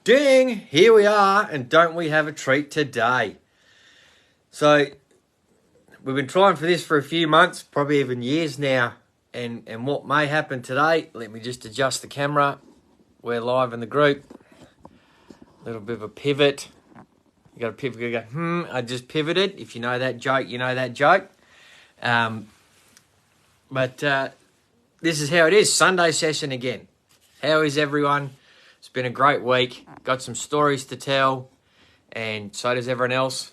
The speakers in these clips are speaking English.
Ding! Here we are, and don't we have a treat today? So, we've been trying for this for a few months, probably even years now, and what may happen today, let me just adjust the camera. We're live in the group. A little bit of a pivot. You got a pivot, you go, I just pivoted. If you know that joke, you know that joke. But this is how it is, Sunday session again. How is everyone? It's been a great week. Got some stories to tell, and so does everyone else.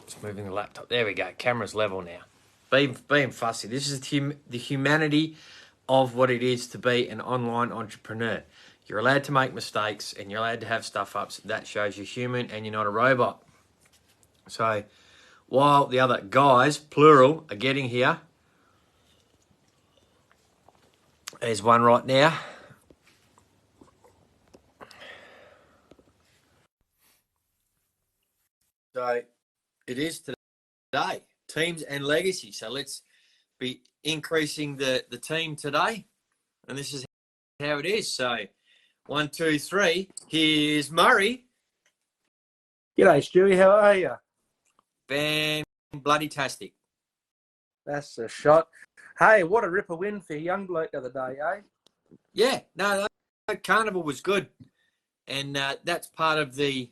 Just moving the laptop. There we go. Camera's level now. Being fussy. This is the humanity of what it is to be an online entrepreneur. You're allowed to make mistakes, and you're allowed to have stuff ups. That shows you're human and you're not a robot. So while the other guys, plural, are getting here, there's one right now. So it is today, teams and legacy. So let's be increasing the team today. And this is how it is. So 1, 2, 3. Here's Murray. G'day, Stewie. How are you? Bam, bloody-tastic. That's a shot. Hey, what a ripper win for young bloke the other day, eh? Yeah, no, that carnival was good. And that's part of the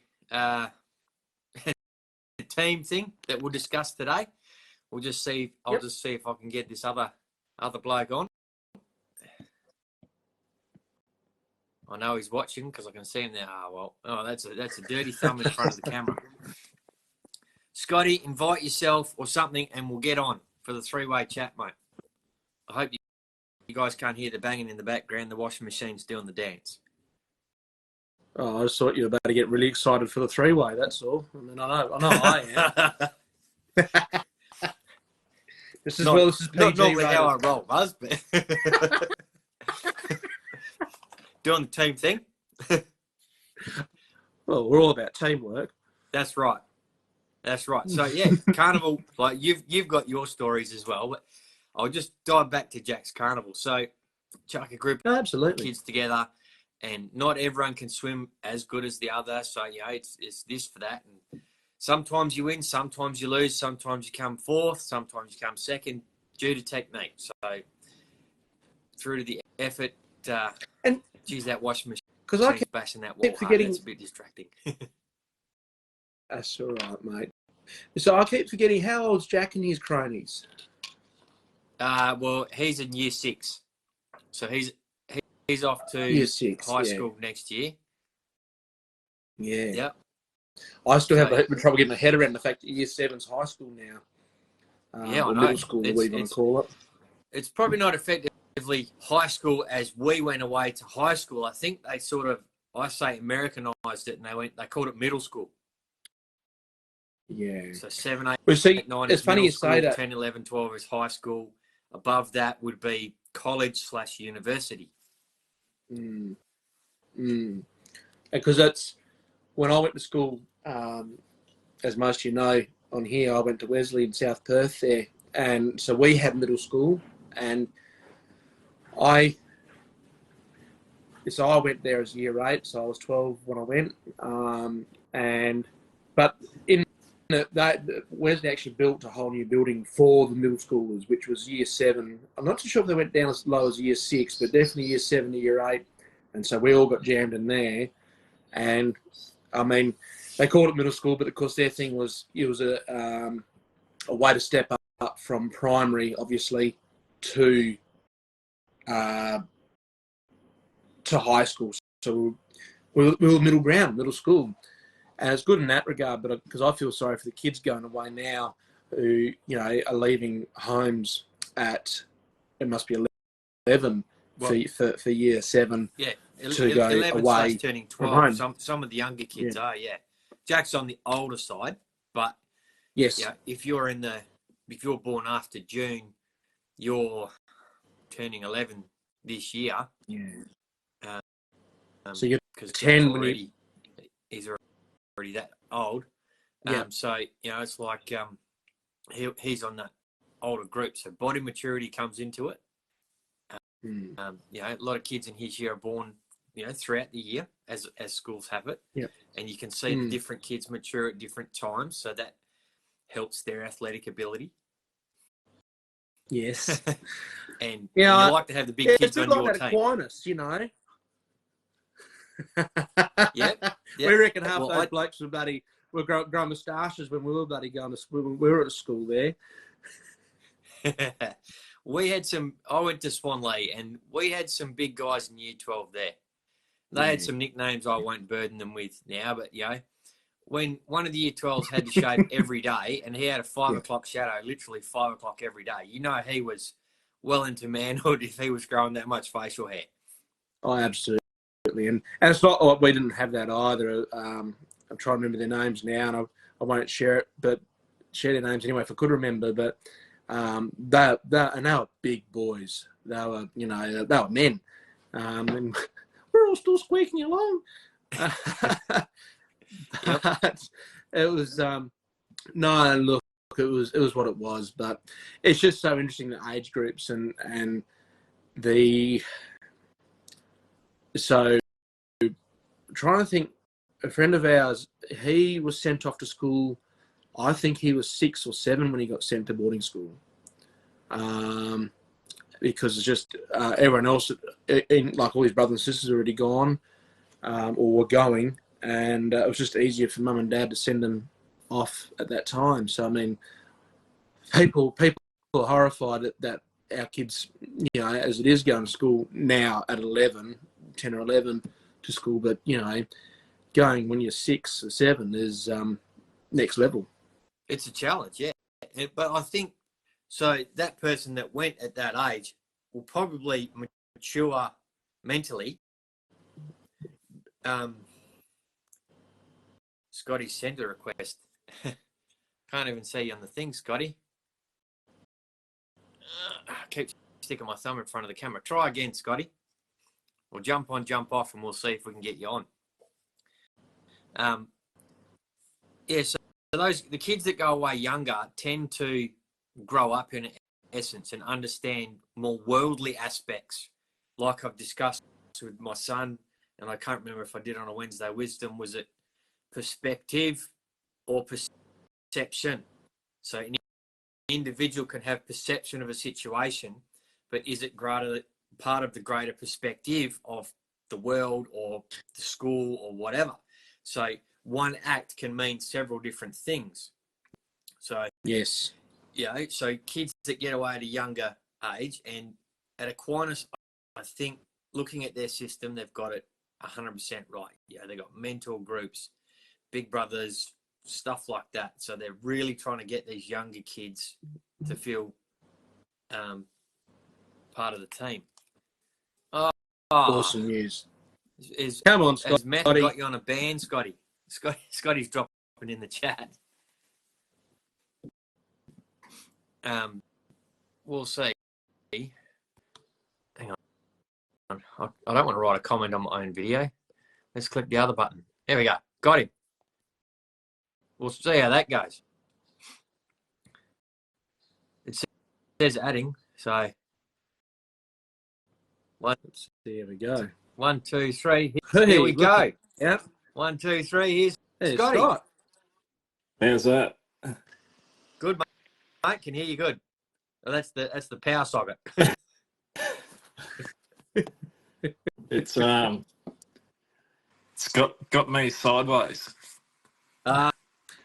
team thing that we'll discuss today. We'll just see. I'll just see if I can get this other bloke on. I know he's watching because I can see him there. That's a dirty thumb in front of the camera. Scotty, invite yourself or something, and we'll get on for the three-way chat, mate. I hope you guys can't hear the banging in the background. The washing machine's doing the dance. Oh, I just thought you were about to get really excited for the three-way. That's all. I mean, I know I am. This is PG. Not how I roll, Muzz, but doing the team thing. Well, we're all about teamwork. That's right. So yeah, carnival. Like you've got your stories as well, but I'll just dive back to Jack's carnival. So chuck a group of kids together, and not everyone can swim as good as the other. So it's this for that. And sometimes you win, sometimes you lose, sometimes you come fourth, sometimes you come second due to technique. So through to the effort. And geez, that washing machine. Because I keep bashing that wall. It's a bit distracting. That's all right, mate. So I keep forgetting, how old's Jack and his cronies? Well, he's in year 6, so he's off to year 6, high school next year. Yeah. Yep. I still have trouble getting my head around the fact that year 7's high school now. I know. Middle school, whatever you want to call it. It's probably not effectively high school as we went away to high school. I think they Americanized it, and they called it middle school. Yeah. So 7, 8, well, see, 8, 9 it's is funny you school, say that. 10, 11, 12 is high school. Above that would be college/university. Because that's when I went to school, as most of you know, on here, I went to Wesley in South Perth there. And so we had middle school, and I went there as year 8, so I was 12 when I went. But in that Wesley actually built a whole new building for the middle schoolers, which was year 7. I'm not too sure if they went down as low as year 6, but definitely year 7 to year 8. And so we all got jammed in there. And I mean, they called it middle school, but of course their thing was it was a way to step up from primary, obviously, to high school. So we were middle school. And it's good in that regard, but because I feel sorry for the kids going away now who, are leaving homes at, it must be 11 for year 7 to go 11 away turning 12. from home. Some of the younger kids are, Jack's on the older side, but yes, if you're born after June, you're turning 11 this year. Yeah. So you're 10 when he's already that old. So it's like he's on that older group, so body maturity comes into it. A lot of kids in his year are born throughout the year as schools have it. Yep. And you can see the different kids mature at different times, so that helps their athletic ability. Yes. and you like to have the big kids on your team. Aquinas, Yep. We reckon half those blokes were growing moustaches when we were bloody going to school. We were at school there. I went to Swanley, and we had some big guys in year 12 there. They had some nicknames I won't burden them with now, but when one of the year 12s had to shave every day, and he had a 5 o'clock shadow, literally 5 o'clock every day, he was well into manhood if he was growing that much facial hair. Oh, absolutely. And it's not like we didn't have that either. I'm trying to remember their names now, and I won't share their names anyway if I could remember. But they were big boys. They were men, and we're all still squeaking along. But it was look, it was what it was. But it's just so interesting, the age groups and the. So, trying to think, a friend of ours, he was sent off to school. I think he was 6 or 7 when he got sent to boarding school. Because it's just everyone else, like all his brothers and sisters, already gone or were going, and it was just easier for mum and dad to send them off at that time. So, I mean, people are horrified that our kids, as it is, going to school now at 10 or 11 to school, but going when you're 6 or 7 is next level. It's a challenge, yeah. But I think so. That person that went at that age will probably mature mentally. Scotty sent a request. Can't even see you on the thing, Scotty. I keep sticking my thumb in front of the camera. Try again, Scotty. We'll jump on, jump off, and we'll see if we can get you on. So the kids that go away younger tend to grow up in essence and understand more worldly aspects. Like I've discussed with my son, and I can't remember if I did on a Wednesday Wisdom, was it perspective or perception? So an individual can have perception of a situation, but is it part of the greater perspective of the world or the school or whatever? So one act can mean several different things. So yes, so kids that get away at a younger age, and at Aquinas, I think looking at their system, they've got it 100% right. They've got mentor groups, big brothers, stuff like that. So they're really trying to get these younger kids to feel part of the team. Awesome news. Come on, Scotty. Has Matt got you on a band, Scotty? Scotty's dropping in the chat. We'll see. Hang on. I don't want to write a comment on my own video. Let's click the other button. There we go. Got him. We'll see how that goes. It says adding, so there we go. 1, 2, 3. Here we go. Yep. 1, 2, 3. Here's Scotty. Scott. How's that? Good, mate. Can hear you good. Well, that's the power socket. It's got me sideways. Yeah,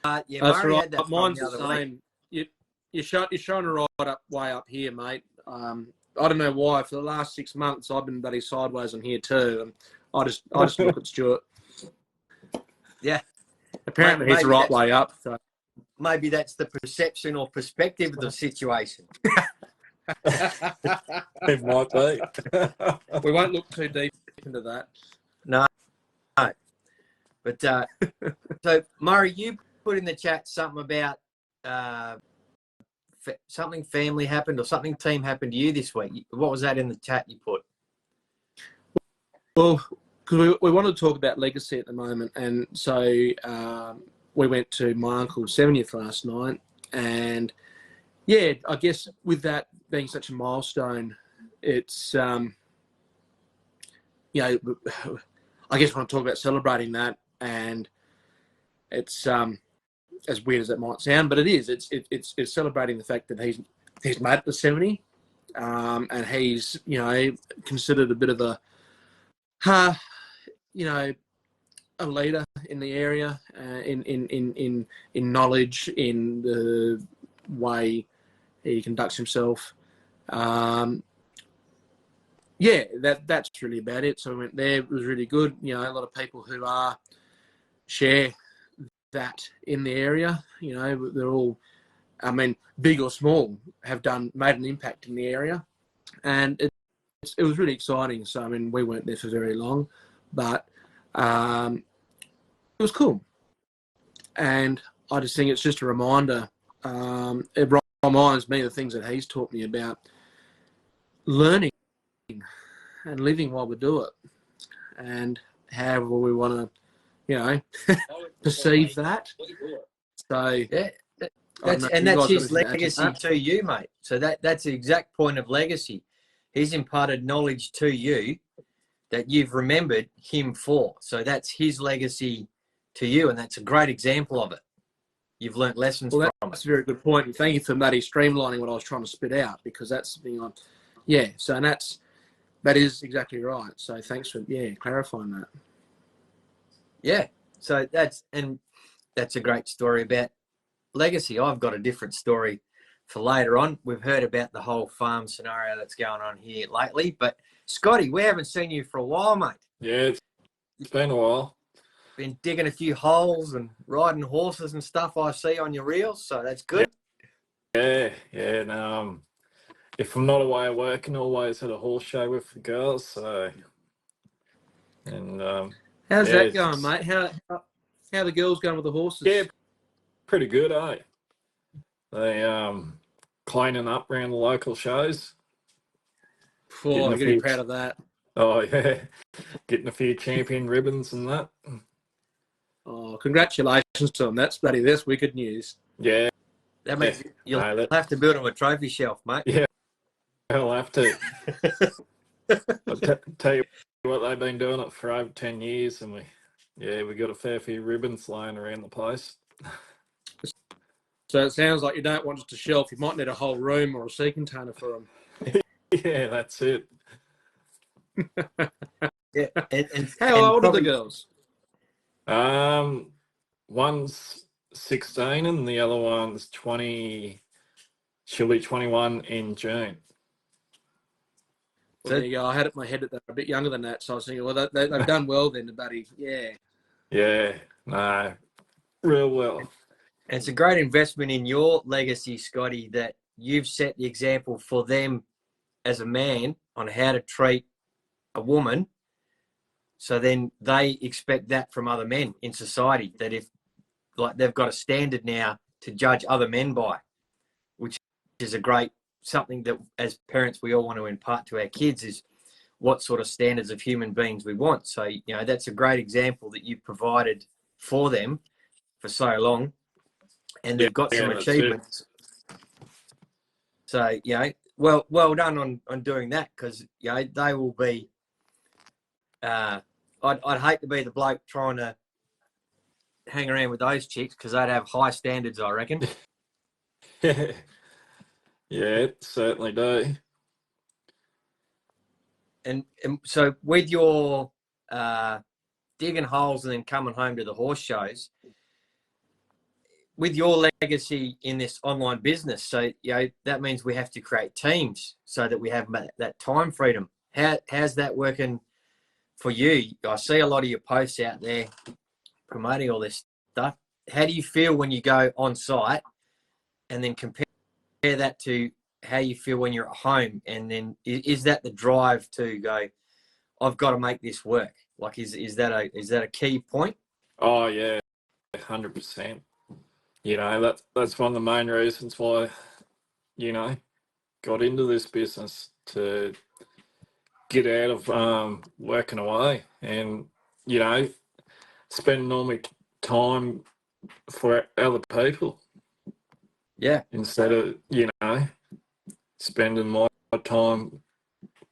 that's Murray right. had that Mine's the the other same. You're showing it way up here, mate. I don't know why. For the last 6 months, I've been bloody sideways on here too. I just look at Stuart. Yeah. Apparently, he's the right way up. So. Maybe that's the perception or perspective of the situation. It might be. We won't look too deep into that. No. But so Murray, you put in the chat something about something family happened or something team happened to you this week. What was that in the chat you put? Well, because we want to talk about legacy at the moment, and so we went to my uncle's 70th last night, and yeah, I guess with that being such a milestone, it's you know, I guess when I talk about celebrating that, and it's as weird as it might sound, but it is. It's celebrating the fact that he's made it to 70, and he's, you know, considered a bit of a, you know, a leader in the area, in knowledge, in the way he conducts himself. Yeah, that's really about it. So we went there. It was really good. You know, a lot of people who share that in the area. You know, they're all, I mean, big or small, have made an impact in the area, and it was really exciting. So I mean, we weren't there for very long, but it was cool. And I just think it's just a reminder. It reminds me of the things that he's taught me about learning and living while we do it, and however we want to, you know, perceive that. So Yeah, that's his legacy to you, mate. So that's the exact point of legacy. He's imparted knowledge to you that you've remembered him for. So that's his legacy to you, and that's a great example of it. You've learnt lessons from it. That's a very good point, and thank you for Matty streamlining what I was trying to spit out, because that's the thing yeah. So that is exactly right. So thanks for clarifying that. Yeah. So that's a great story about legacy. I've got a different story for later on. We've heard about the whole farm scenario that's going on here lately, but Scotty, we haven't seen you for a while, mate. Yeah, it's been a while. Been digging a few holes and riding horses and stuff I see on your reels, so that's good. Yeah. No, if I'm not away working, always at a horse show with the girls. So, and how's that going, mate? How are the girls going with the horses? Yeah, pretty good, eh? They cleaning up around the local shows. I'm getting proud of that. Oh yeah, getting a few champion ribbons and that. Oh, congratulations to them. That's wicked news. Yeah. That means you'll have to build them a trophy shelf, mate. Yeah, I'll have to. I'll tell you what, they've been doing it for over 10 years, and we got a fair few ribbons lying around the place. So it sounds like you don't want just a shelf. You might need a whole room or a sea container for them. Yeah, that's it. Yeah. And how old are the girls? One's 16 and the other one's 20. She'll be 21 in June. Well, there you go. I had it in my head that they're a bit younger than that, so I was thinking, well, they've done well then, buddy. Yeah. Yeah, no, real well. And it's a great investment in your legacy, Scotty, that you've set the example for them as a man on how to treat a woman. So then they expect that from other men in society, that if like they've got a standard now to judge other men by, which is a great something that as parents we all want to impart to our kids, is what sort of standards of human beings we want. So, you know, that's a great example that you've provided for them for so long, and they've got some achievements. So, you know, well done on doing that, because, you know, they will be, I'd hate to be the bloke trying to hang around with those chicks, because they'd have high standards, I reckon. Yeah, certainly do. And so with your digging holes and then coming home to the horse shows, with your legacy in this online business, so, you know, that means we have to create teams so that we have that time freedom. How's that working for you? I see a lot of your posts out there promoting all this stuff. How do you feel when you go on site, and then compare that to how you feel when you're at home? And then is that the drive to go, I've got to make this work? Like, is that a key point? Oh yeah, 100%. You know, that's one of the main reasons why, you know, got into this business, to get out of working away and, you know, spending all my time for other people. Yeah. Instead of, you know, spending my time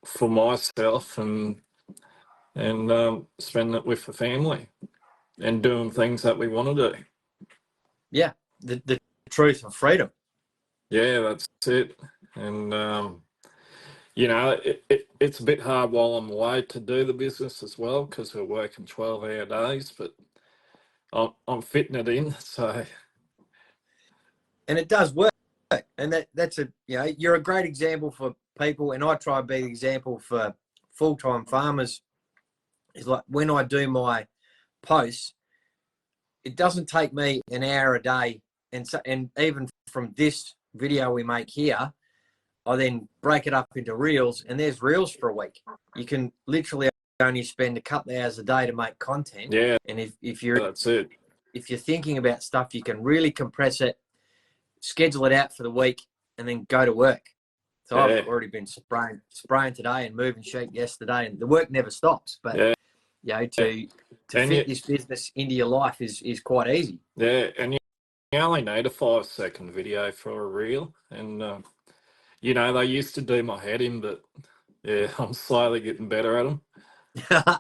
for myself and and spend it with the family and doing things that we want to do. Yeah, the truth and freedom. Yeah, that's it. And you know, it's a bit hard while I'm away to do the business as well, because we're working 12-hour days, but I'm fitting it in. So, and it does work. And that's a, you know, you're a great example for people, and I try to be the example for full-time farmers. It's like when I do my posts, it doesn't take me an hour a day, and even from this video we make here, I then break it up into reels, and there's reels for a week. You can literally only spend a couple of hours a day to make content. yeah, and if you're that's it. if you're thinking about stuff, you can really compress it, schedule it out for the week, and then go to work. So Yeah. I've already been spraying today and moving sheep yesterday, and the work never stops. But Yeah. you know, to And fit this business into your life is quite easy. Yeah, and you only need a 5-second video for a reel. And, you know, they used to do my head in, but yeah, I'm slowly getting better at them.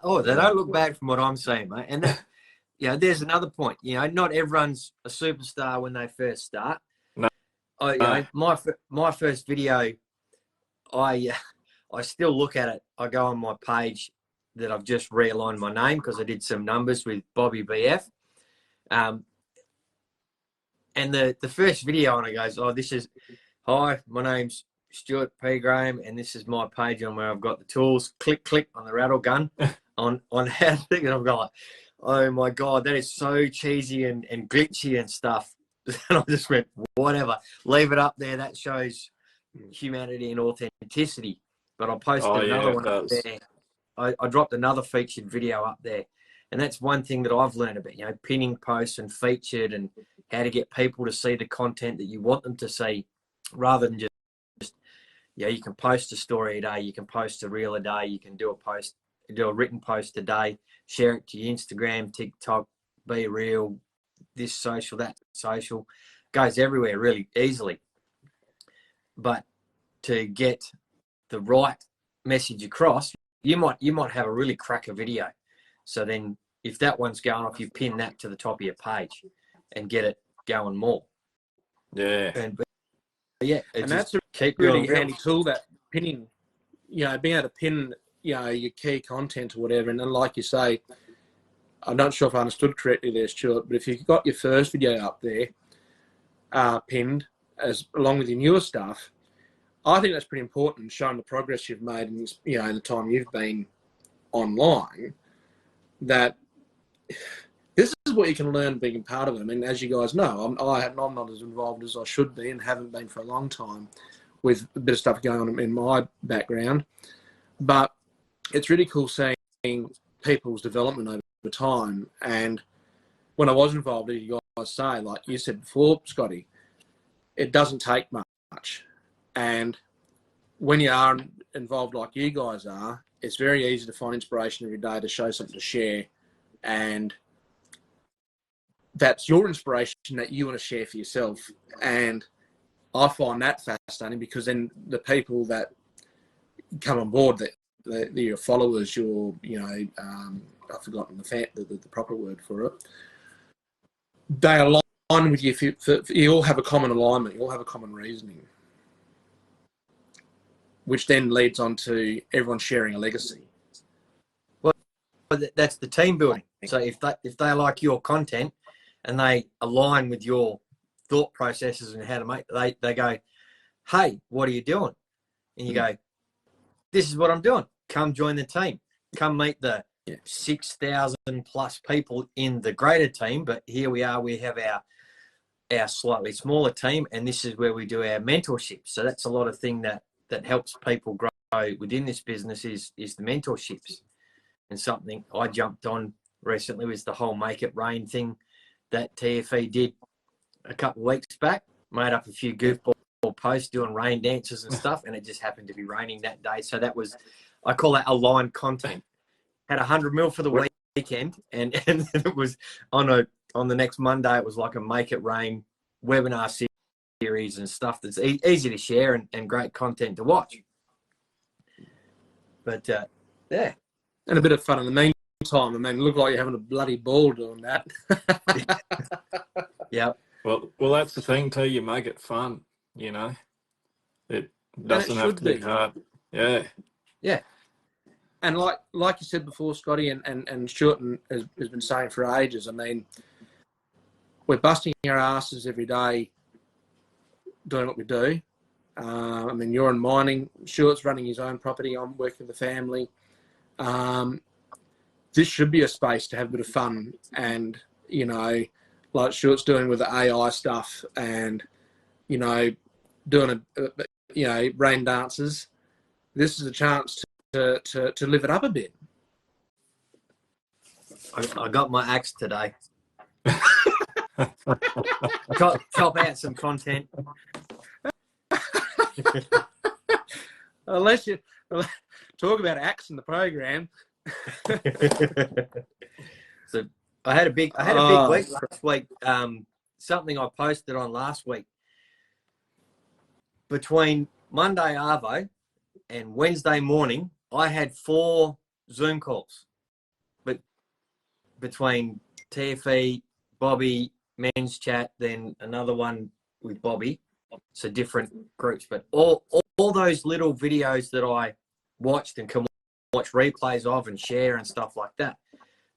Oh, they don't look bad from what I'm saying, mate. And that, you know, there's another point. You know, not everyone's a superstar when they first start. No. You know, my first video, I still look at it. I go on my page that I've just realigned my name because I did some numbers with Bobby BF. And the first video on it goes, oh, this is, hi, my name's Stuart P. Graham, and this is my page on where I've got the tools. Click, click on the rattle gun on how to think. And I'm going, oh my God, that is so cheesy and glitchy and stuff. And I just went, whatever, leave it up there. That shows humanity and authenticity. But I posted another one up there. I dropped another featured video up there. And that's one thing that I've learned about, you know, pinning posts and featured, and how to get people to see the content that you want them to see, rather than just you know, you can post a story a day, you can post a reel a day, you can do a written post a day, share it to your Instagram, TikTok, be real, this social, that social, goes everywhere really easily. But to get the right message across, you might have a really cracker video. So then if that one's going off, you pin that to the top of your page and get it going more. Yeah. And that's a really handy tool, that pinning, you know, being able to pin, you know, your key content or whatever. And then, like you say, I'm not sure if I understood correctly there, Stuart, but if you've got your first video up there pinned along with your newer stuff, I think that's pretty important, showing the progress you've made in this, you know, in the time you've been online, that this is what you can learn being part of them. And as you guys know, I'm not as involved as I should be, and haven't been for a long time, with a bit of stuff going on in my background. But it's really cool seeing people's development over time. And when I was involved, as you guys say, like you said before, Scotty, it doesn't take much. And when you are involved like you guys are, it's very easy to find inspiration every day to show something to share. And that's your inspiration that you want to share for yourself. And I find that fascinating, because then the people that come on board, that your followers, your, you know, I've forgotten the proper word for it, they align with you. You all have a common alignment. You all have a common reasoning, which then leads on to everyone sharing a legacy. Well, that's the team building. So if they like your content and they align with your thought processes and how to make, they go, hey, what are you doing? And you go, this is what I'm doing. Come join the team. Come meet the 6,000 plus people in the greater team. But here we are, we have our slightly smaller team, and this is where we do our mentorship. So that's a lot of thing that helps people grow within this business is the mentorships. And something I jumped on recently was the whole Make It Rain thing that TFE did a couple of weeks back. Made up a few goofball posts doing rain dances and stuff, and it just happened to be raining that day. So that was, I call that aligned content. Had 100 mil for the weekend, and it was on the next Monday, it was like a Make It Rain webinar series and stuff that's easy to share and great content to watch. But yeah, And a bit of fun in the meantime. I mean, look like you're having a bloody ball doing that. Yeah. Well, that's the thing too. You make it fun, you know. It doesn't have to be hard. Yeah. Yeah. And like you said before, Scotty, and Stuart has been saying for ages, I mean, we're busting our asses every day doing what we do. I mean, you're in mining, Stuart's running his own property, I'm working with the family. This should be a space to have a bit of fun and, you know, like Stuart's doing with the AI stuff and, you know, doing rain dances. This is a chance to live it up a bit. I got my axe today. Chop out some content. Unless you talk about axe in the program. So I had a big week last week. Something I posted on last week. Between Monday Arvo and Wednesday morning, I had 4 Zoom calls. But between TFE, Bobby, men's chat, then another one with Bobby. So different groups, but all those little videos that I watched and can watch replays of and share and stuff like that.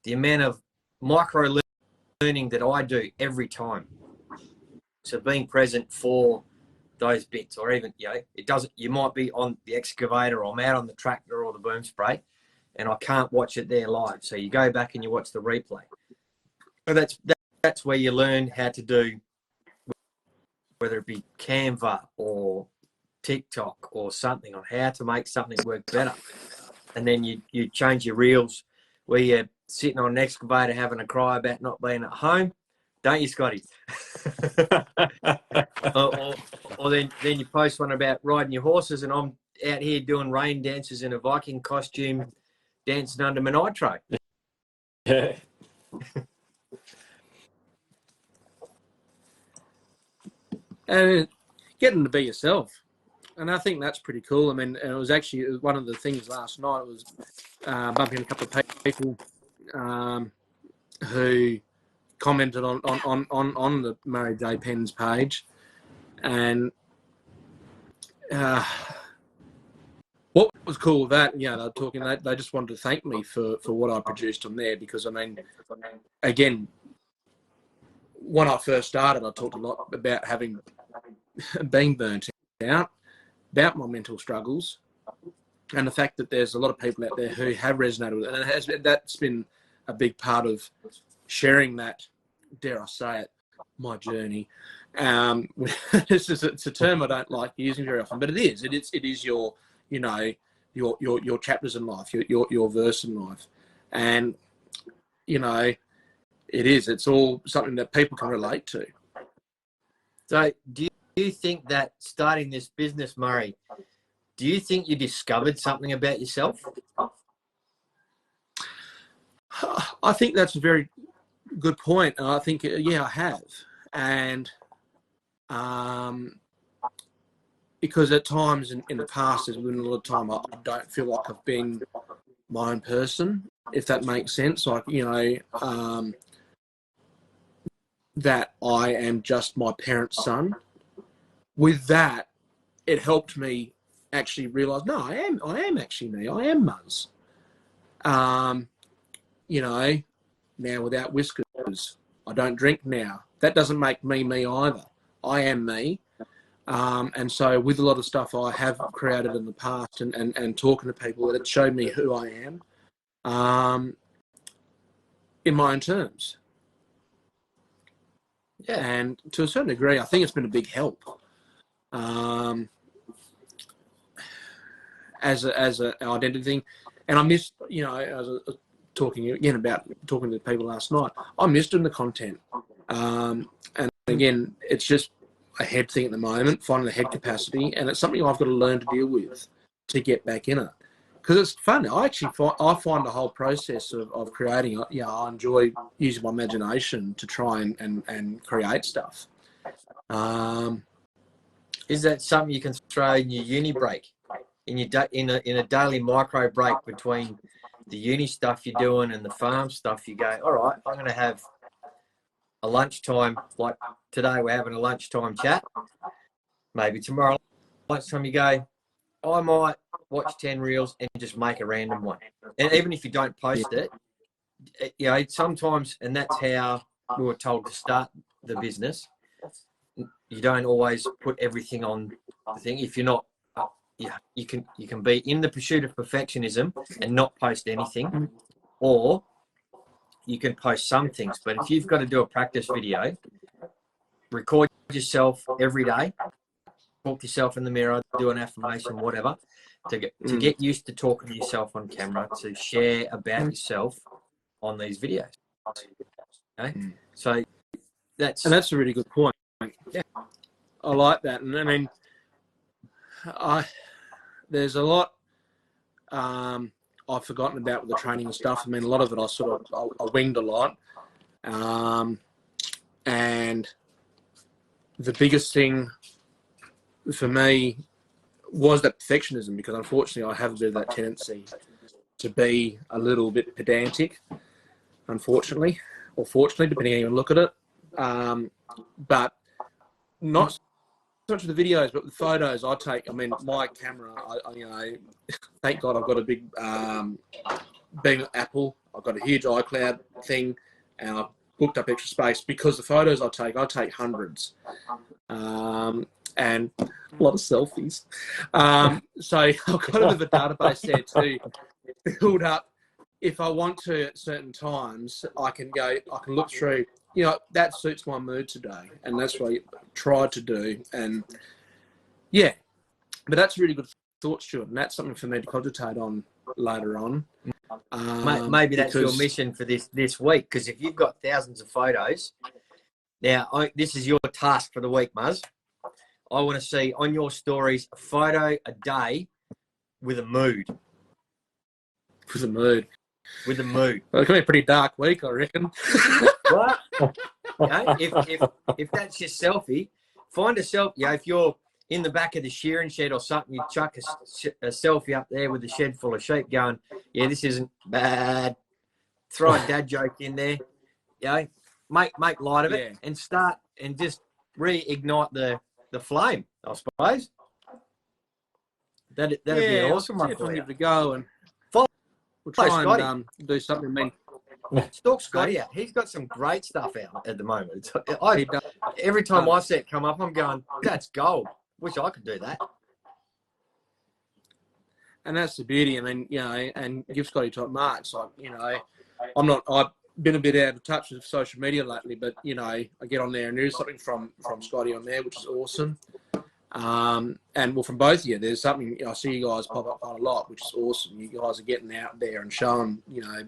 The amount of micro learning that I do every time. So being present for those bits, or even, you know, you might be on the excavator, or I'm out on the tractor or the boom spray, and I can't watch it there live. So you go back and you watch the replay. But that's where you learn how to do, whether it be Canva or TikTok or something, on how to make something work better. And then you change your reels where you're sitting on an excavator having a cry about not being at home. Don't you, Scotty? or then you post one about riding your horses, and I'm out here doing rain dances in a Viking costume, dancing under my nitro. Yeah. And getting to be yourself. And I think that's pretty cool. I mean, it was actually one of the things last night. It was bumping a couple of people who commented on the MurrayJPens page. And what was cool with that, you know, they were talking, they just wanted to thank me for what I produced on there, because, I mean, again, when I first started, I talked a lot about being burnt out, about my mental struggles, and the fact that there's a lot of people out there who have resonated with it. And that's been a big part of sharing that, dare I say it, my journey. It's a term I don't like using very often, but it is. It is your, you know, your chapters in life, your verse in life. And, you know, it's all something that people can relate to. So do you think that starting this business, Murray, do you think you discovered something about yourself? I think that's a very good point. I think, yeah, I have. And because at times in the past, there's been a lot of time I don't feel like I've been my own person, if that makes sense. Like, you know, that I am just my parents' son. With that, it helped me actually realise, no, I am actually me. I am Muzz. You know, now without whiskers. I don't drink now. That doesn't make me either. I am me. And so with a lot of stuff I have created in the past and talking to people, it showed me who I am in my own terms. Yeah. And to a certain degree, I think it's been a big help. As an identity thing. And I missed, you know, I was talking to people last night, I missed doing the content. And again, it's just a head thing at the moment, finding the head capacity, and it's something I've got to learn to deal with to get back in it. Because it's fun. I find the whole process of creating, you know, I enjoy using my imagination to try and create stuff. Is that something you can throw in your uni break, in a daily micro break between the uni stuff you're doing and the farm stuff, you go, all right, I'm going to have a lunchtime, like today we're having a lunchtime chat. Maybe tomorrow lunchtime you go, I might watch 10 reels and just make a random one. And even if you don't post it, you know, sometimes, and that's how we were told to start the business, you don't always put everything on the thing. If you're not, you can be in the pursuit of perfectionism and not post anything, or you can post some things. But if you've got to do a practice video, record yourself every day, talk to yourself in the mirror, do an affirmation, whatever, to get used to talking to yourself on camera, to share about yourself on these videos. Okay, so that's a really good point. Yeah, I like that, and I mean, there's a lot I've forgotten about with the training and stuff. I mean, a lot of it I winged a lot, and the biggest thing for me was that perfectionism, because unfortunately I have a bit of that tendency to be a little bit pedantic, unfortunately, or fortunately, depending on how you look at it. But not so much of the videos, but the photos I take. I mean, my camera, you know, thank God I've got a big, being Apple, I've got a huge iCloud thing, and I've booked up extra space because the photos I take hundreds. And a lot of selfies. So I've got a bit of a database there to build up. If I want to at certain times, I can look through, you know, that suits my mood today. And that's what I tried to do. And yeah, but that's a really good thought, Stuart. And that's something for me to cogitate on later on. Maybe that's your mission for this week, because if you've got thousands of photos, now this is your task for the week, Muzz. I want to see on your stories a photo a day with a mood. With a mood. With a mood. Well, it's going to be a pretty dark week, I reckon. What? Okay? If that's your selfie, find a selfie. You know, if you're in the back of the shearing shed or something, you chuck a selfie up there with a shed full of sheep going, yeah, this isn't bad. Throw a dad joke in there. You know, make light of it, and start and just reignite the flame, I suppose. That'd be an awesome one for you to go, and we'll try and do something. I mean, stalk Scotty out. He's got some great stuff out at the moment. Every time I see it come up, I'm going, that's gold. Wish I could do that. And that's the beauty. I mean, you know, and give Scotty top marks. Like, you know, I've been a bit out of touch with social media lately, but, you know, I get on there and there's something from Scotty on there, which is awesome. And well, from both of you, there's something, you know, I see you guys pop up quite a lot, which is awesome. You guys are getting out there and showing, you know,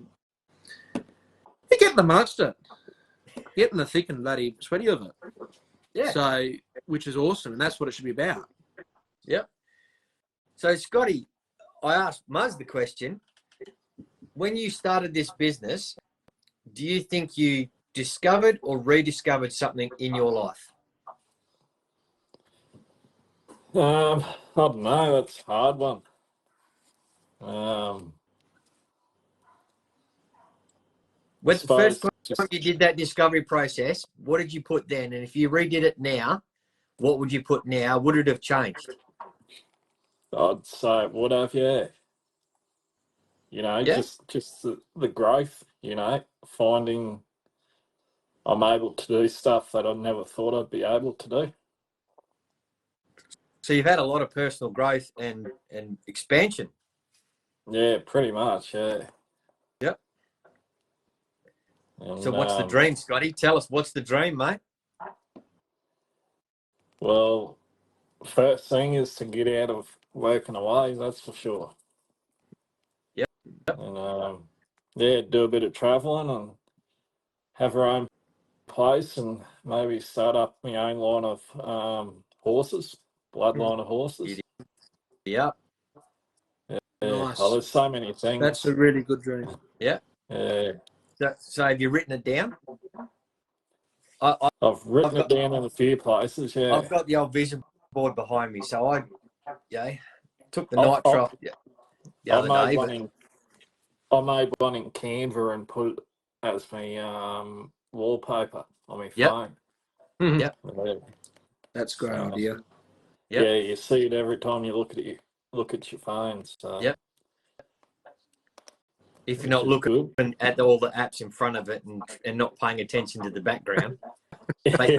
you're getting amongst it, getting the thick and bloody sweaty of it. Yeah. So, which is awesome, and that's what it should be about. Yep. So, Scotty, I asked Muzz the question, when you started this business, do you think you discovered or rediscovered something in your life? I don't know. That's a hard one. When the first time you did that discovery process, what did you put then? And if you redid it now, what would you put now? Would it have changed? I'd say it would have, yeah. You know, just the growth, you know, finding I'm able to do stuff that I never thought I'd be able to do. So you've had a lot of personal growth and expansion. Yeah, pretty much, yeah. Yep. And, so what's the dream, Scotty? Tell us, what's the dream, mate? Well, first thing is to get out of working away, that's for sure. Yep. And, yeah, do a bit of travelling and have our own place and maybe start up my own line of horses, bloodline of horses. Yeah. Nice. Oh, there's so many things. That's a really good dream. Yeah. Yeah. So have you written it down? I've written it down in a few places, yeah. I've got the old vision board behind me, so I took the night trial the other day. I made one in Canva and put it as my wallpaper on my Yep. phone. Yep. That's a great So, idea. Yep. Yeah, you see it every time you look at your phone. So Yep. If you're which not is looking good. at all the apps in front of it and not paying attention to the background. But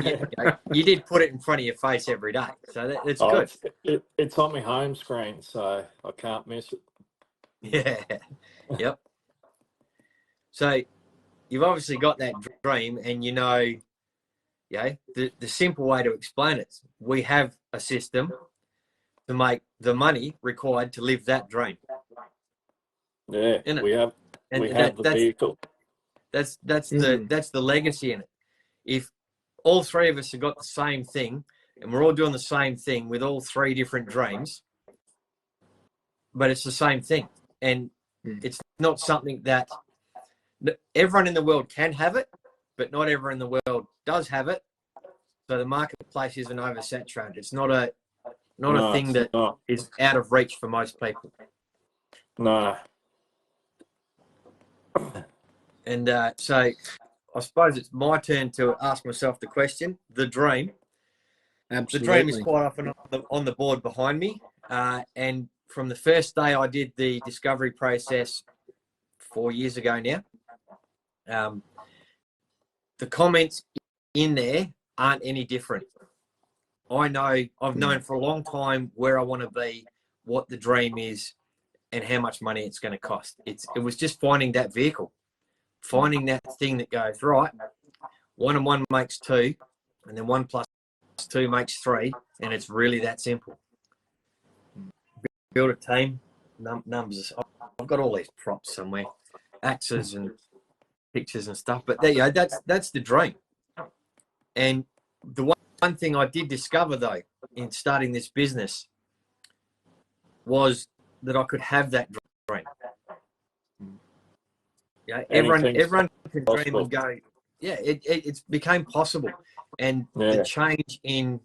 you did put it in front of your face every day, so that's Oh, good. it's on my home screen, so I can't miss it. Yeah. Yep. So you've obviously got that dream, and the simple way to explain it: we have a system to make the money required to live that dream. Yeah, Isn't it? we have And the vehicle. that's the legacy in it. If all three of us have got the same thing, and we're all doing the same thing with all three different dreams, but it's the same thing, and it's not something that everyone in the world can have it, but not everyone in the world does have it. So the marketplace isn't oversaturated. It's not a thing that is out of reach for most people. No. And so I suppose it's my turn to ask myself the question, the dream. Absolutely. The dream is quite often on the board behind me. And from the first day I did the discovery process 4 years ago now, the comments in there aren't any different. I know I've known for a long time where I want to be, what the dream is, and how much money it's going to cost. It was just finding that vehicle, finding that thing that goes, right, 1 and 1 makes 2, and then 1 plus 2 makes 3, and it's really that simple. Build a team, numbers. I've got all these props somewhere, axes and pictures and stuff. But there you go. That's the dream. And the one thing I did discover though in starting this business was that I could have that dream. Yeah, everyone can dream and go. Yeah, it became possible, and the change in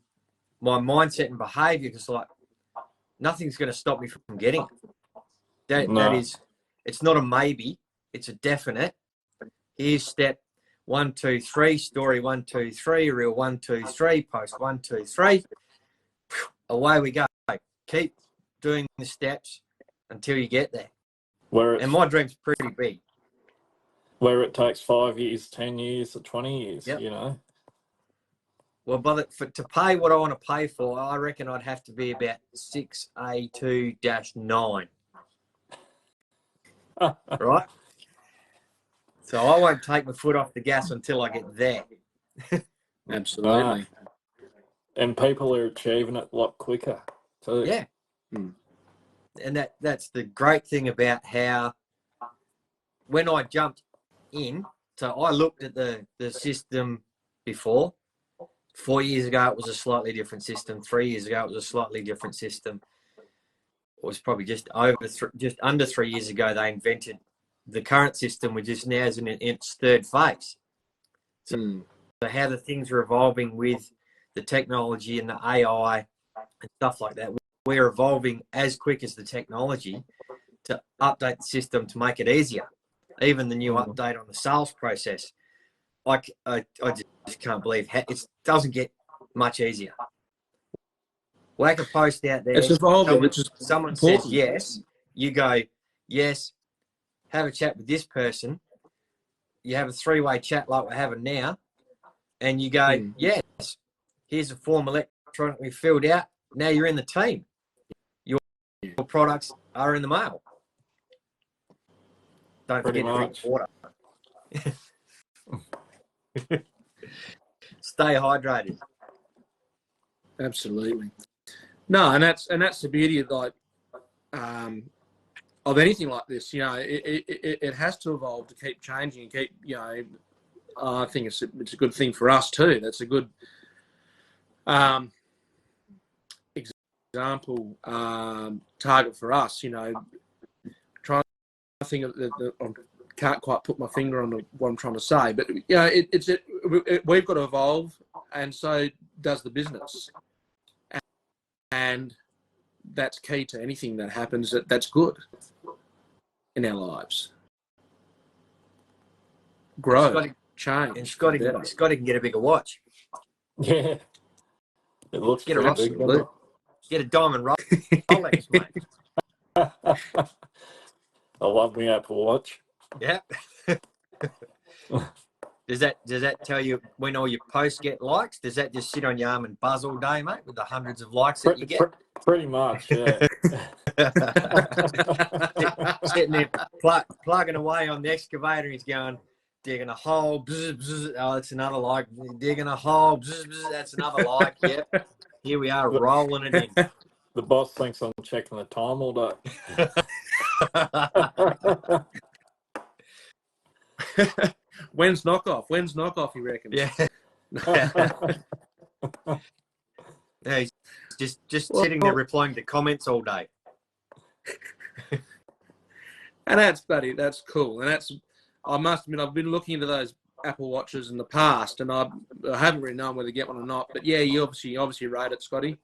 my mindset and behaviour was like nothing's going to stop me from getting it. That is, it's not a maybe, it's a definite. Here's step 1, 2, 3, story 1, 2, 3, reel 1, 2, 3, post 1, 2, 3. Away we go. Keep doing the steps until you get there. And my dream's pretty big. Where it takes 5 years, 10 years, or 20 years, you know. Well, to pay what I want to pay for, I reckon I'd have to be about 6A2-9. Right? So I won't take my foot off the gas until I get there. Absolutely. And people are achieving it a lot quicker too. Yeah. And that's the great thing about how when I jumped in, so I looked at the system before. 4 years ago, it was a slightly different system. 3 years ago, it was a slightly different system. It was probably just under 3 years ago, they invented the current system, which is now in its third phase. So how the things are evolving with the technology and the AI and stuff like that, we're evolving as quick as the technology to update the system to make it easier. Even the new update on the sales process, I just can't believe it doesn't get much easier. Whack a post out there. It's evolving, which is someone important. says yes, you go yes. Have a chat with this person. You have a 3-way chat like we're having now, and you go yes. Here's a form electronically filled out. Now you're in the team. Your products are in the mail. Don't forget to drink water. Stay hydrated. Absolutely. No, and that's the beauty of of anything like this. You know, it has to evolve to keep changing and keep. You know, I think it's a good thing for us too. That's a good example target for us. You know, trying to think of I can't quite put my finger on what I'm trying to say, but you know, we've got to evolve, and so does the business, and that's key to anything that happens. That's good in our lives. grow, Scotty, change, and Scotty can get a bigger watch. Yeah. It looks Get a pretty big, doesn't it? Get a diamond Rolex, mate. I love my Apple Watch. Yeah. Does that tell you when all your posts get likes? Does that just sit on your arm and buzz all day, mate, with the hundreds of likes that you get? Pretty much, yeah. Sitting there plugging away on the excavator, he's going, digging a hole, bzz, bzz, oh, that's another like. Digging a hole, bzz, bzz, that's another like. Yep. Here we are, rolling it in. The boss thinks I'm checking the time all day. When's knockoff? When's knockoff, you reckon? Yeah. Yeah, he's just sitting there replying to comments all day. And that's cool. And I must admit, I've been looking into those Apple Watches in the past, and I haven't really known whether to get one or not. But yeah, you obviously rate it, Scotty.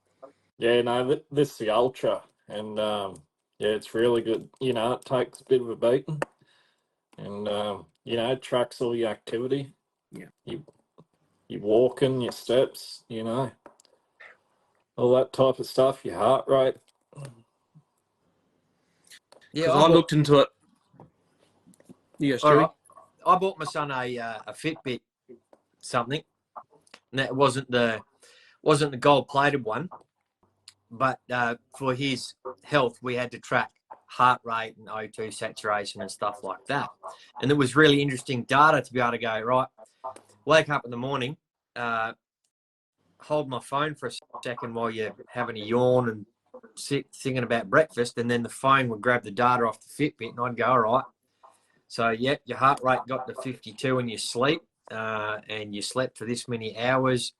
Yeah, no, this is the Ultra, and yeah, it's really good. You know, it takes a bit of a beating, and you know, it tracks all your activity. Yeah, you walking, your steps, you know, all that type of stuff. Your heart rate. Yeah, I looked into it. Yeah, right. I bought my son a Fitbit something, and that wasn't the gold plated one, but for his health, we had to track heart rate and O2 saturation and stuff like that. And it was really interesting data to be able to go, right, wake up in the morning, hold my phone for a second while you're having a yawn and thinking about breakfast, and then the phone would grab the data off the Fitbit, and I'd go, all right, so yep, your heart rate got to 52 in your sleep, and you slept for this many hours,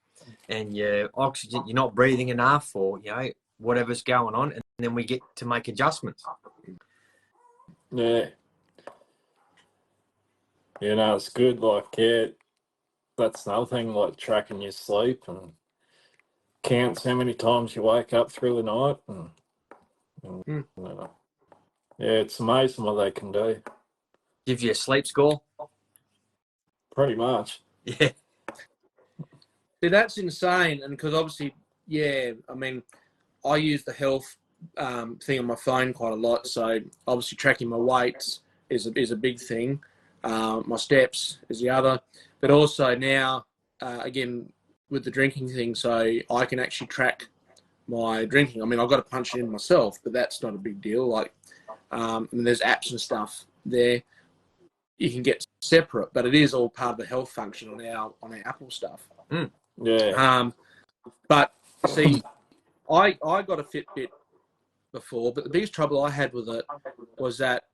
and your oxygen, you're not breathing enough, or you know, whatever's going on, and then we get to make adjustments. Yeah. You know, it's good. Like, yeah, that's another thing, like tracking your sleep and counts how many times you wake up through the night. And yeah, it's amazing what they can do. Gives you a sleep score. Pretty much. Yeah. See, that's insane, and because obviously, yeah, I mean, I use the health thing on my phone quite a lot, so obviously tracking my weights is a big thing. My steps is the other, but also now, again, with the drinking thing, so I can actually track my drinking. I mean, I've got to punch it in myself, but that's not a big deal. Like, and there's apps and stuff there you can get separate, but it is all part of the health function on our Apple stuff. Mm. Yeah. But see, I got a Fitbit before, but the biggest trouble I had with it was that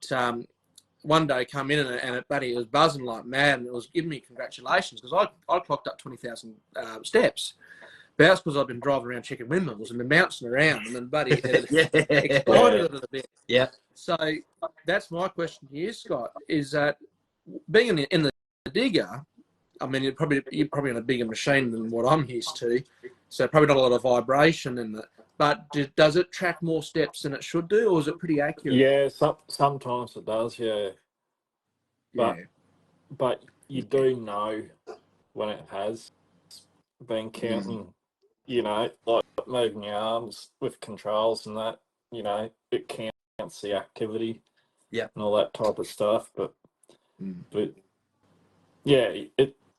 one day come in and it was buzzing like mad, and it was giving me congratulations because I clocked up 20,000 steps. But that's because I've been driving around checking windmills and been bouncing around, and then it exploded a little bit. Yeah. So that's my question to you, Scott, is that being in the digger, I mean, you're probably on a bigger machine than what I'm used to, so probably not a lot of vibration in it. But does it track more steps than it should do, or is it pretty accurate? Yeah, sometimes it does, yeah. But you do know when it has been counting, you know, like moving your arms with controls and that, you know, it counts the activity, yeah, and all that type of stuff. But yeah,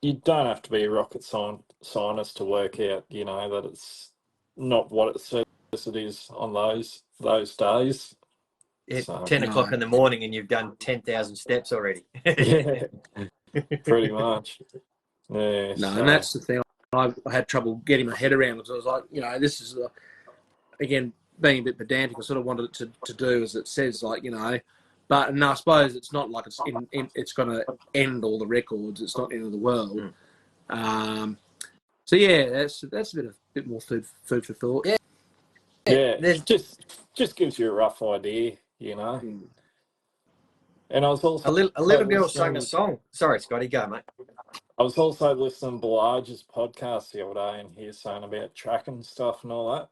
you don't have to be a rocket scientist to work out, you know, that it's not what it says it is on those days. It's 10 o'clock in the morning and you've done 10,000 steps already. Yeah, pretty much. Yeah, no, and that's the thing. I had trouble getting my head around because I was like, you know, this is, again, being a bit pedantic, I sort of wanted it to do as it says, like, you know, but no, I suppose it's not like it's going to end all the records. It's not the end of the world. So yeah, that's a bit more food for thought. Yeah, yeah. Just gives you a rough idea, you know. And I was also a little girl sang a song. Sorry, Scotty, go, mate. I was also listening to Balage's podcast the other day, and he was saying about tracking stuff and all that.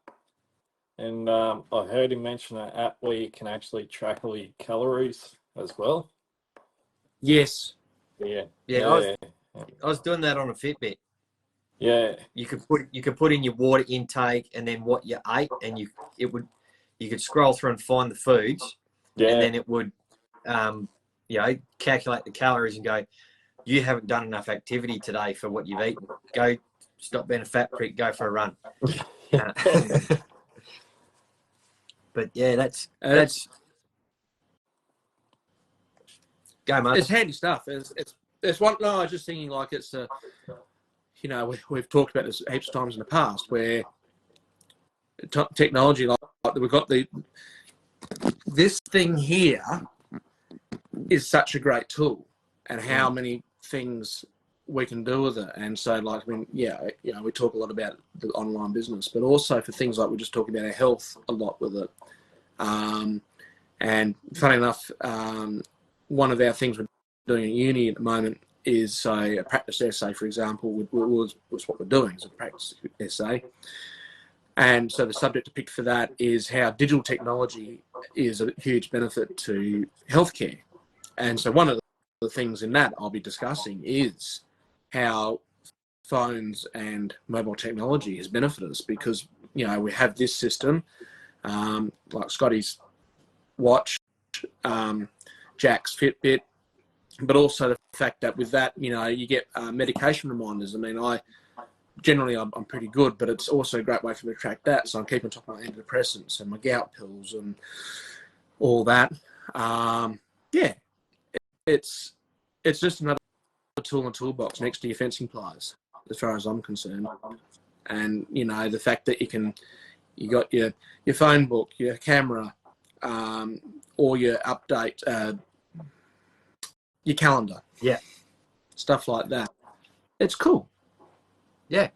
And I heard him mention an app where you can actually track all your calories as well. Yes. Yeah, I was doing that on a Fitbit. Yeah. You could put in your water intake and then what you ate, and you could scroll through and find the foods, and then it would calculate the calories and go, you haven't done enough activity today for what you've eaten. Go, stop being a fat prick, go for a run. But yeah, that's go, mate. It's handy stuff. It's one. No, I was just thinking like it's a. We've talked about this heaps of times in the past where technology, like we've got this thing here is such a great tool, and how many things we can do with it. And so, like, we talk a lot about the online business, but also for things like we're just talking about our health a lot with it. And funny enough, one of our things we're doing at uni at the moment is a practice essay, for example, was what we're doing, is a practice essay. And so the subject to pick for that is how digital technology is a huge benefit to healthcare. And so one of the things in that I'll be discussing is how phones and mobile technology has benefited us, because, we have this system, like Scotty's watch, Jack's Fitbit, but also the fact that with that, you get medication reminders. I mean, I'm pretty good, but it's also a great way for me to track that. So I'm keeping top of my antidepressants and my gout pills and all that. It's just another tool in the toolbox next to your fencing pliers, as far as I'm concerned. And the fact that you got your phone book, your camera, or your update, your calendar, stuff like that. It's cool. Yeah,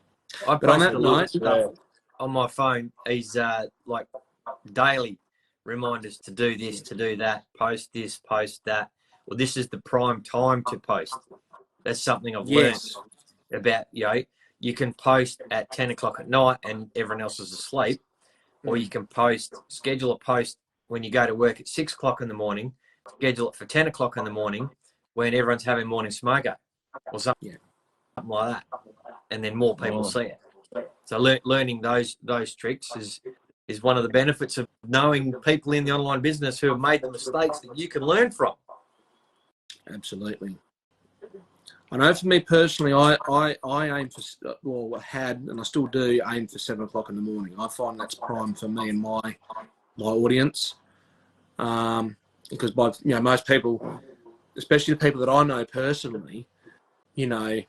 I posted a lot of stuff on my phone. Is like daily reminders to do this, to do that, post this, post that. Well, this is the prime time to post. That's something I've learned about. You can post at 10 o'clock at night and everyone else is asleep, or you can schedule a post when you go to work at 6 o'clock in the morning, schedule it for 10 o'clock in the morning when everyone's having morning smoker or something like that, and then more people see it. So learning those tricks is one of the benefits of knowing people in the online business who have made the mistakes that you can learn from. Absolutely. I know for me personally, I aim for, had, and I still do aim for 7 o'clock in the morning. I find that's prime for me and my audience, because most people, especially the people that I know personally, they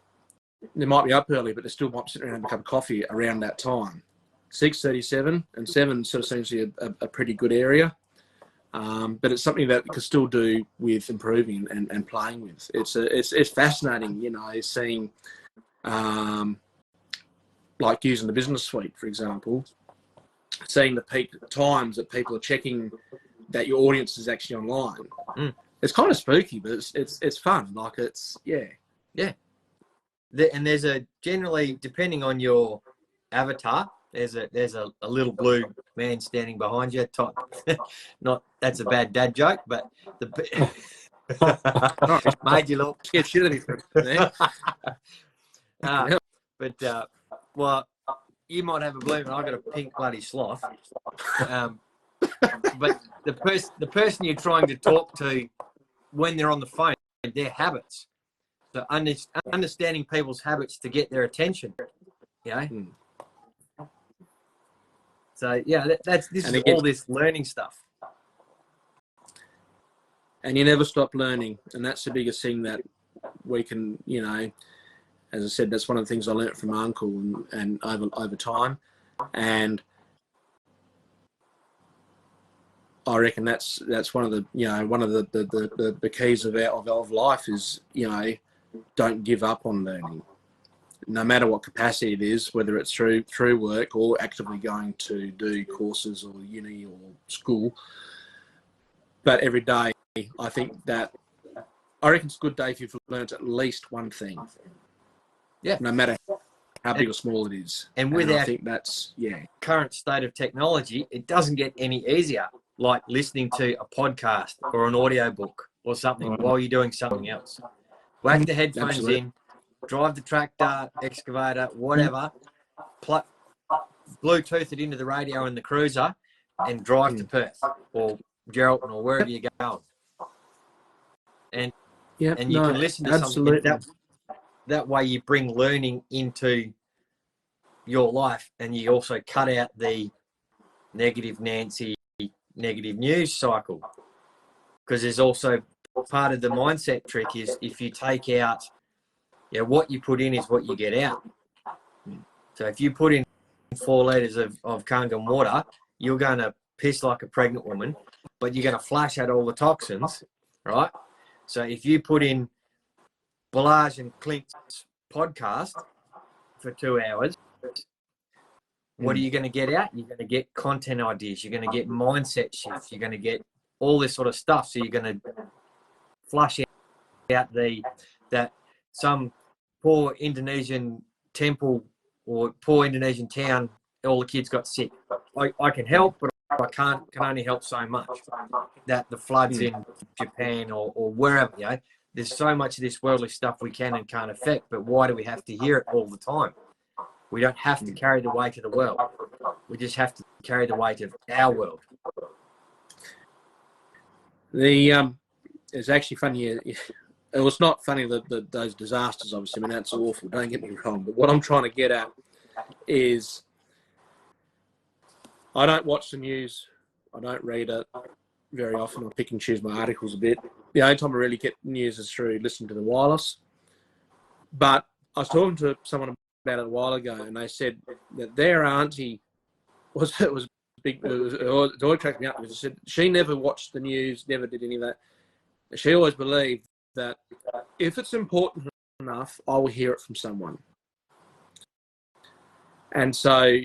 might be up early, but they still might sit around and have a cup of coffee around that time. 6:37 and 7 sort of seems to be a pretty good area. But it's something that you can still do with improving and playing with. It's fascinating, seeing, like using the business suite, for example, seeing the peak times that people are checking that your audience is actually online. It's kind of spooky, but it's fun. Like yeah. And there's generally, depending on your avatar, there's a little blue man standing behind you. Not that's a bad dad joke, but made you look. Yeah, shit there. Well, you might have a blue and I got a pink bloody sloth. But the person you're trying to talk to when they're on the phone, their habits. So understanding people's habits to get their attention. So this is all this learning stuff. And you never stop learning, and that's the biggest thing that we can, as I said, that's one of the things I learnt from my uncle and over time, and I reckon that's one of the the keys of life is don't give up on learning, no matter what capacity it is, whether it's through work or actively going to do courses or uni or school. But every day, I reckon it's a good day if you've learned at least one thing. Yeah. No matter how big or small it is. And I think that's current state of technology, it doesn't get any easier, like listening to a podcast or an audio book or something while you're doing something else. whack the headphones Absolutely. in, drive the tractor, excavator, whatever, Bluetooth it into the radio in the cruiser, and drive to Perth or Geraldton or wherever you're going. And you can listen to absolutely. something. That way you bring learning into your life, and you also cut out the negative Nancy, negative news cycle. Because there's also part of the mindset trick is if you take out, what you put in is what you get out. So if you put in 4 litres of Kangen water, you're going to piss like a pregnant woman, but you're going to flush out all the toxins, right? So if you put in Balaj and Clint's podcast for 2 hours, what are you going to get out? You're going to get content ideas. You're going to get mindset shifts. You're going to get all this sort of stuff. So you're going to flush out that some poor Indonesian temple or poor Indonesian town, all the kids got sick. I can help, but I can only help so much. That the floods in Japan or wherever, there's so much of this worldly stuff we can and can't affect, but why do we have to hear it all the time? We don't have to carry the weight of the world. We just have to carry the weight of our world. It's actually funny. It was not funny that those disasters, obviously. I mean, that's awful. Don't get me wrong. But what I'm trying to get at is I don't watch the news. I don't read it very often. I pick and choose my articles a bit. The only time I really get news is through listening to the wireless. But I was talking to someone about it a while ago, and they said that their auntie was big. It always cracked me up because she said she never watched the news, never did any of that. She always believed that if it's important enough, I will hear it from someone. And so,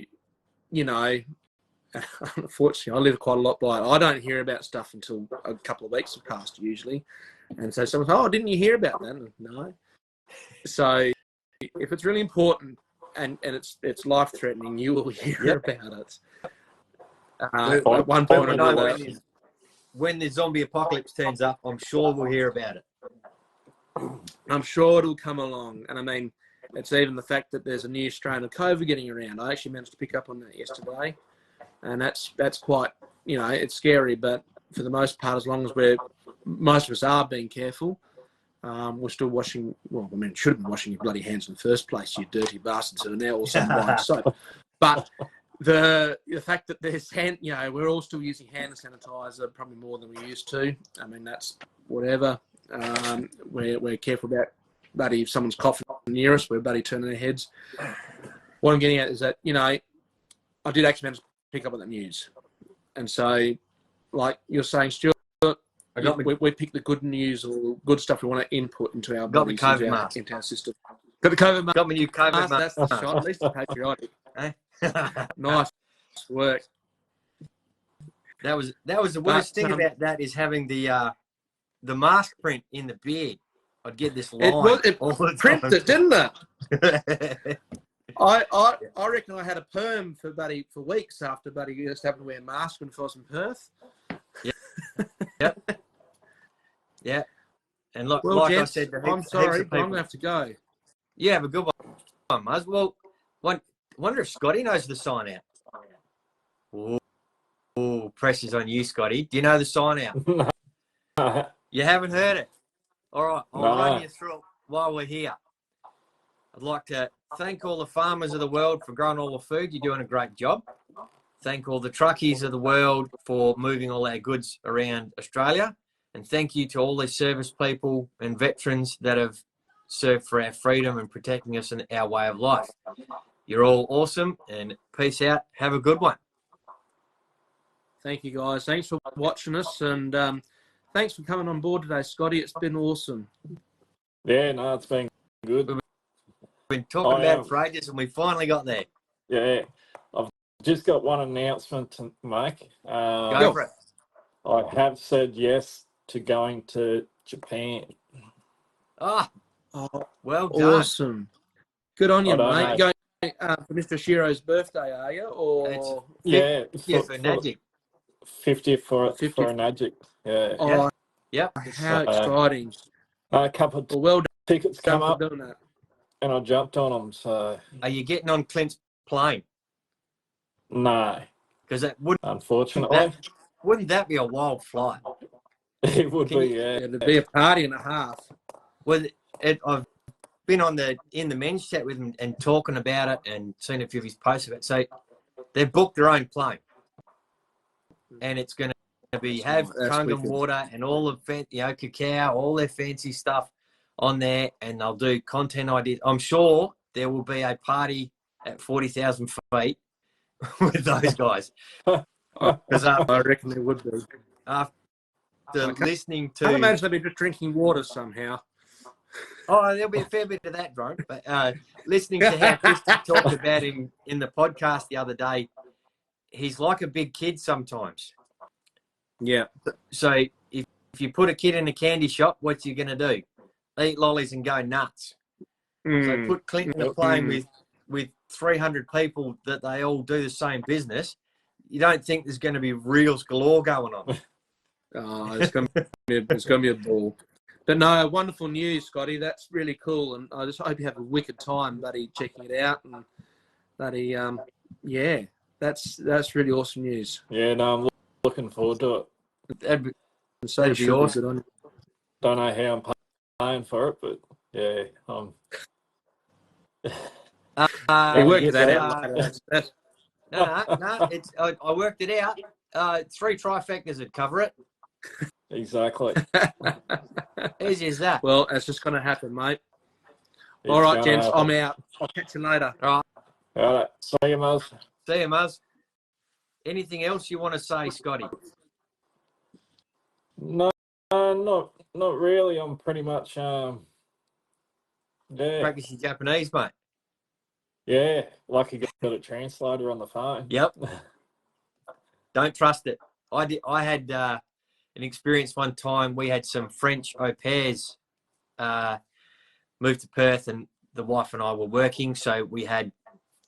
unfortunately, I live quite a lot by it. I don't hear about stuff until a couple of weeks have passed usually. And so someone says, "Oh, didn't you hear about that?" No. So if it's really important and it's life-threatening, you will hear about it. At one point or another. When the zombie apocalypse turns up, I'm sure we'll hear about it. I'm sure it'll come along. And I mean, it's even the fact that there's a new strain of COVID getting around. I actually managed to pick up on that yesterday. And that's quite, it's scary. But for the most part, as long as most of us are being careful, we're still washing, should have been washing your bloody hands in the first place, you dirty bastards, and now also buying soap. But the fact that there's we're all still using hand sanitizer probably more than we used to. I mean, that's whatever. We're careful about, buddy, if someone's coughing near us, we're buddy turning their heads. What I'm getting at is that, I did actually manage to pick up on that news. And so, like you're saying, Stuart, we pick the good news or good stuff we want to input into our bodies, into our system. Got the COVID mask. Got my new COVID mask. That's the shot. At least it's patriotic. Nice work. That was the worst thing about that is having the mask print in the beard. I'd get this line. It printed it, didn't it? I reckon I had a perm for weeks after Buddy just having to wear a mask when I was in Perth. Yep. Yeah. And look, well, like gents, I said, I'm sorry, but I'm going to have to go. Yeah, have a good one, Muzz. Well, wonder if Scotty knows the sign out. Ooh, pressure's on you, Scotty. Do you know the sign out? You haven't heard it? All right, I'll run you through it while we're here. I'd like to thank all the farmers of the world for growing all the food. You're doing a great job. Thank all the truckies of the world for moving all our goods around Australia. And thank you to all the service people and veterans that have served for our freedom and protecting us in our way of life. You're all awesome, and peace out. Have a good one. Thank you, guys. Thanks for watching us, and thanks for coming on board today, Scotty. It's been awesome. Yeah, no, it's been good. We've been talking about it for ages, and we finally got there. Yeah, I've just got one announcement to make. Go for it. I have said yes to going to Japan. Oh, well done. Awesome. Good on you, mate. Going for Mr. Shiro's birthday, are you? Or yeah, for Magic. 50 for a Magic. Yeah. Yep. How exciting. A couple of well done. tickets come Done up, for doing that. and I jumped on them. So Are you getting on Clint's plane? no, Because that unfortunately, wouldn't that be a wild flight? it would Can be. you- Yeah, Yeah, there'd be a party and a half. Well, I've been in the men's chat with him and talking about it and seen a few of his posts of it. So they've booked their own plane, and it's going to be have That's Kangen wicked. water and all the cacao, all their fancy stuff on there, and they'll do content ideas. I'm sure there will be a party at 40,000 feet with those guys. Because I reckon there would be. after listening I can't to, imagine they'd be just drinking water somehow. oh, there'll be a fair bit of that, drone. But listening to how Christy talked about him in the podcast the other day, he's like a big kid sometimes. Yeah. So if you put a kid in a candy shop, what's you going to do? Eat lollies and go nuts. So put Clint in a plane with 300 people that they all do the same business. You don't think there's going to be reels galore going on? Oh, it's going to be a ball. But no, wonderful news, Scotty. That's really cool, and I just hope you have a wicked time, buddy, checking it out, and buddy, yeah, that's really awesome news. yeah. No, I'm looking forward to it. That'd be, So that'd be awesome. Good on you. Don't know how I'm paying for it, but yeah, You worked yes, that sir. out later. That's No. It's I worked it out. 3 trifectas would cover it. Exactly. Easy as that. well, that's just going to happen, mate. It's All right, gonna gents, happen. I'm out. I'll catch you later. All right. All right. See you, Muzz. See you, Muzz. Anything else you want to say, Scotty? No, not really. I'm pretty much yeah, Practice your Japanese, mate. yeah. Lucky got a translator on the phone. Yep. Don't trust it. I had an experience one time. We had some French au pairs moved to Perth, and the wife and I were working, so we had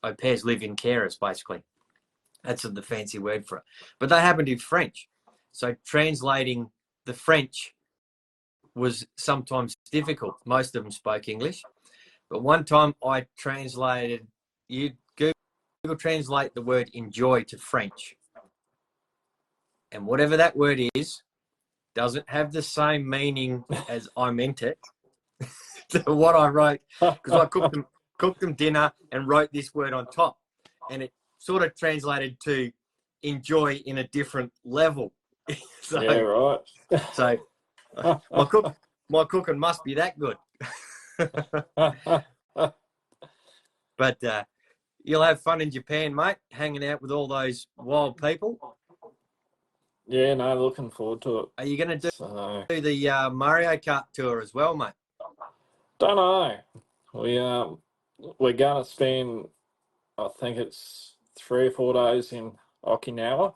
au pairs live-in carers, basically. That's the fancy word for it. But they happened to be French. So translating the French was sometimes difficult. Most of them spoke English. But one time I translated, you Google translate the word enjoy to French. And whatever that word is, doesn't have the same meaning as I meant it to what I wrote. Because I cooked them dinner and wrote this word on top. And it sort of translated to enjoy in a different level. So, Yeah, right. So my cooking must be that good. But you'll have fun in Japan, mate, hanging out with all those wild people. Yeah, no, looking forward to it. Are you going to do So, the Mario Kart tour as well, mate? don't know. We're gonna spend, I think it's 3 or 4 days in Okinawa.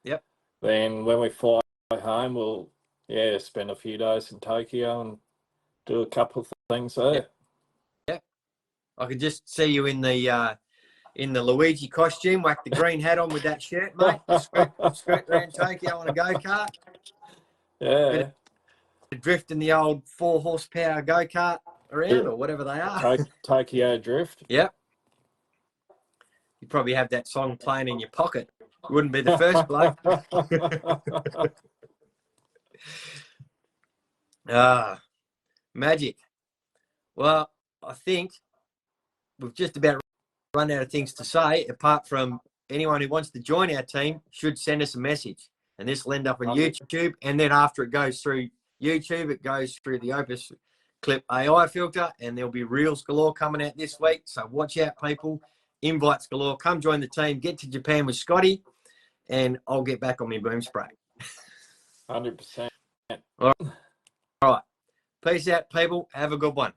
Yep. Then when we fly home, we'll spend a few days in Tokyo and do a couple of things there. Yep. I could just see you in the Luigi costume, whack the green hat on with that shirt, mate. Skirt around Tokyo on a go-kart. Yeah. Drifting the old 4 horsepower go-kart around or whatever they are. Tokyo Drift. Yep. You probably have that song playing in your pocket. Wouldn't be the first bloke. Magic. Well, I think we've just about run out of things to say, apart from anyone who wants to join our team should send us a message. And this will end up on YouTube. And then after it goes through YouTube, it goes through the Opus Clip AI filter, and there'll be reels galore coming out this week. So watch out, people. Invites galore. Come join the team. Get to Japan with Scotty, and I'll get back on my boom spray. 100%. All right. Peace out, people. Have a good one.